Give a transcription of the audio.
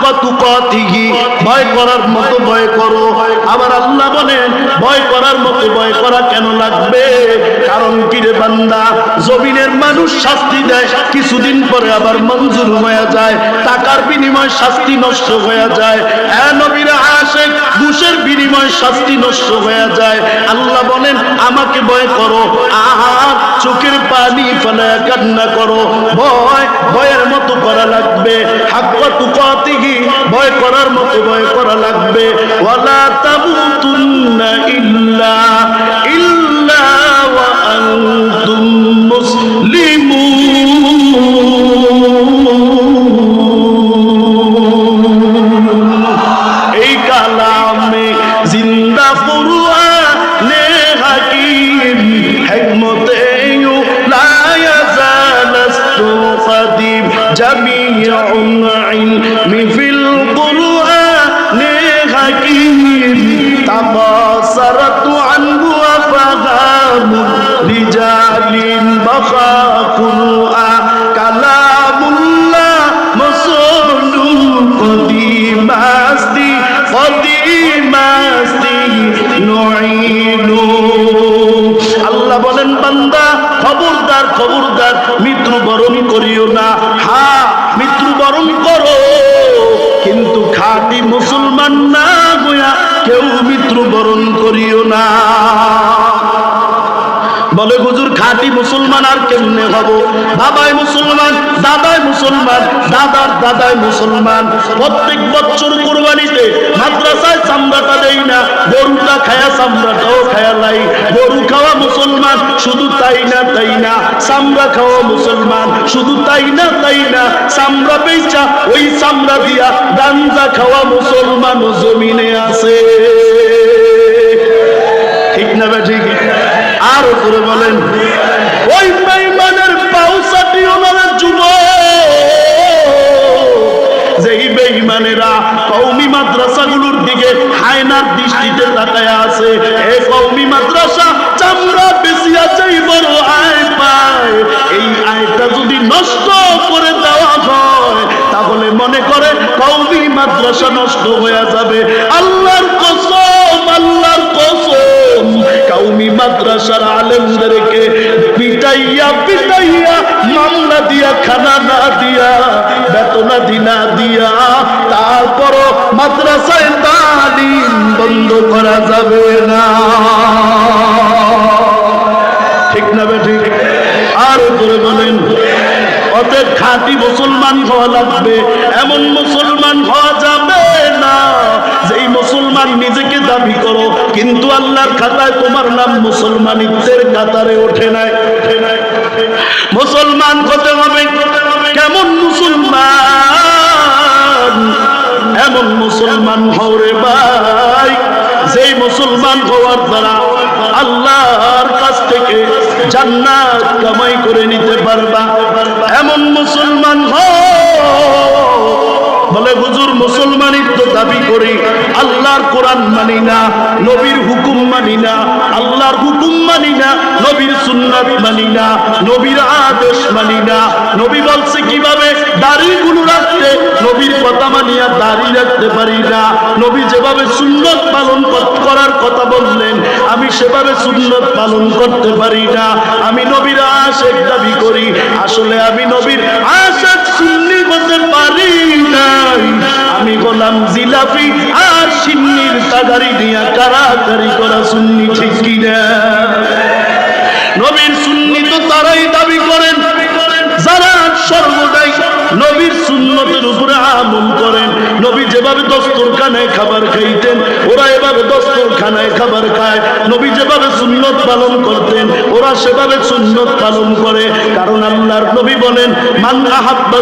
হাক্কা তুকাতিহি, ভয় করার মতো ভয় করো। আবার আল্লাহ বলেন ভয় করার মতো ভয় করা কেন লাগবে? কারণ কি রে বান্দা, জমিনের মানুষ শাস্তি দেয়, কিছুদিন পরে আবার মঞ্জুর হয়ে যায়, টাকার বিনিময়ে শাস্তি নষ্ট হয়ে যায়। নবীর আশিক, ঘুষের বিনিময়ে শাস্তি নষ্ট হয়ে যায়। আল্লাহ বলেন আমাকে ভয় করো, আর চোখের পানি ফেলে কান্না করো। ভয়ের মতো করা লাগবে, হাক্কা তুকাতিহি, ভয় করার মতো ভয় করা লাগবে। ওয়ালা তামুতুন্না ইল্লা ওয়া আনতুম মুসলিমুন। এই কালামে জিন্দা কুরআনে হাকিম, হিকমতে লা ইয়াজালাস্তু কাদিম, জামিউন ইলমি ফিল কুরআনে হাকিম, তাকাসারাতু আনহু আফহামু রিজালিন বাখা কুরআন কালামুল্লাহ মাসুলু কদিমাস্তি নুইনু। আল্লাহ বলেন বান্দা খবরদার খবরদার মৃত্যুবরণ করিও না। হ্যাঁ মৃত্যুবরণ করো, কিন্তু খাঁটি মুসলমান না হইয়া কেউ মৃত্যুবরণ করিও না। বলে হুজুর খাঁটি মুসলমান আর কেমনে হব? বাবাই মুসলমান, দাদাই মুসলমান, দাদার দাদাই মুসলমান। প্রত্যেক বছর কুরবানিতে মাদ্রাসায় চামড়াটা দেই না, গরুটা খায়া চামড়াটাও খায়া লাই। গরু খাওয়া মুসলমান, শুধু তাই না চামড়া খাওয়া মুসলমান, শুধু তাই না চামড়া বেচা ওই চামড়া দিয়া গাঞ্জা খাওয়া মুসলমান জমিনে আছে। ঠিক না বে ঠিক? আর উপরে বলেন ওই বেঈমানের পাউসাটি ওনার যুবক, যেই বেঈমানেরা কওমি মাদ্রাসাগুলোর দিকে হায়নার দৃষ্টিতে তাকায় আছে। এই কওমি মাদ্রাসা চামড়া বেচিয়া চাই বড় আয় পায়, এই আয়টা যদি নষ্ট করে দেওয়া হয় তাহলে মনে করে কওমি মাদ্রাসা নষ্ট হয়ে যাবে। আল্লাহর কসম, আল্লাহর কসম, কওমি মাদ্রাসার আলেমদেরকে পিটাইয়া মামলা দিয়া, খানা না দিয়া, বেতনাদি না দিয়া, তারপরও মাদ্রাসায় তালিম বন্ধ করা যাবে না। ঠিক না বেঠিক? আর উপরে বলেন অতএব খাঁটি মুসলমান হওয়া লাগবে। এমন মুসলমান হওয়া যাবে না যেই মুসলমান নিজেকে দাবি করো কিন্তু আল্লাহর খাতায় তোমার নাম মুসলমানিত্বের কাতারে ওঠে নাই। মুসলমান হতে হবে কেমন মুসলমান? এমন মুসলমান হও রে ভাই, যেই মুসলমান হওয়ার দ্বারা আল্লাহর কাছ থেকে জান্নাত কামাই করে নিতে পারবা। এমন মুসলমান হও। বলে হুজুর মুসলমানিত্ব দাবি করি, আল্লাহর কোরআন মানি না, নবীর হুকুম মানি না, আল্লাহর হুকুম মানি না, নবীর সুন্নাত মানি না, নবীর আদেশ মানি না। নবী বলছে কিভাবে দাড়িগুলো রাখতে, নবীর কথা মানিয়া দাড়ি রাখতে পারি না। নবী যেভাবে সুন্নত পালন করার কথা বললেন আমি সেভাবে সুন্নত পালন করতে পারি না। আমি নবীর আশিক দাবি করি, আসলে আমি নবীর আশিক সুন্নি হতে পারি নাই। আমি গোলাম জিলাপি আর সিন্নির তাগারি দিয়া কারাকারি করা সুন্নি, ঠিক কিনা? নবীর সুন্নি তো তারাই দাবি করেন যারা সর্বদাই নবীর সুন্নতের উপরে আমল করেন। নবী যেভাবে দস্তরখানায় খাবার খাইতেন ওরা এভাবে দস্তরখানায় খাবার খায়। নবী যেভাবে সুন্নত পালন করতেন ওরা সেভাবে সুন্নত পালন করে। কারণ আল্লাহর নবী বলেন মান আহাব্বা